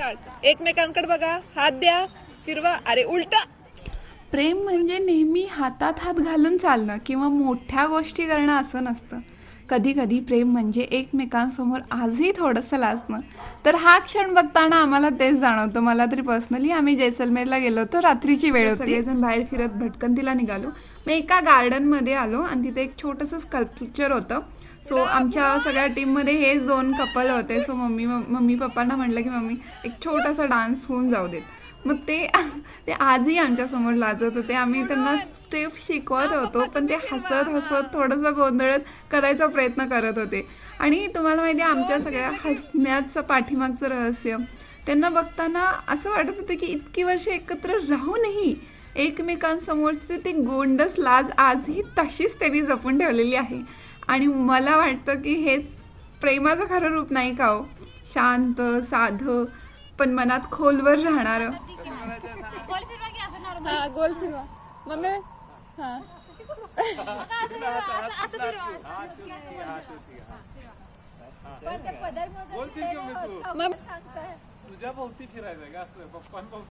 Start. एकमेकांकडे बघा, हात द्या, फिरवा. अरे उलटा. प्रेम म्हणजे नेहमी हातात हात घालून चालणं किंवा मोठ्या गोष्टी करणं असं नसतं. कधी कधी प्रेम म्हणजे एकमेकांसमोर आजही थोडंसं लाजणं. तर हा क्षण बघताना आम्हाला तेच जाणवतं. मला तरी पर्सनली आम्ही जैसलमेरला गेलो होतो, रात्रीची वेळ होती. सगळेजण बाहेर फिरत भटकंतीला निघालो. मग एका गार्डनमध्ये आलो आणि तिथे एक छोटंसं स्कल्पचर होतं. सो आमच्या सगळ्या टीममध्ये हेच 2 कपल होते. सो मम्मी पप्पांना म्हटलं की मम्मी एक छोटासा डान्स होऊन जाऊ देत. मग ते आजही आमच्यासमोर लाजत होते. आम्ही त्यांना स्टेप शिकवत होतो, पण ते हसत हसत थोडंसं गोंधळत करायचा प्रयत्न करत होते. आणि तुम्हाला माहिती आहे आमच्या सगळ्या हसण्याचं पाठीमागचं रहस्य, त्यांना बघताना असं वाटत होतं की इतकी वर्ष एकत्र राहूनही एकमेकांसमोरचे ते गोंडस लाज आजही तशीच त्यांनी जपून ठेवलेली आहे. आणि मला वाटतं की हेच प्रेमाचं खरं रूप नाही का हो? शांत, साधं, पण मनात खोलवर राहणारं. हा गोल फिरवा मम्मी. हा बोल फिर घेऊन तू मग तुझ्या भोवती फिरायचं का असं पप्पांना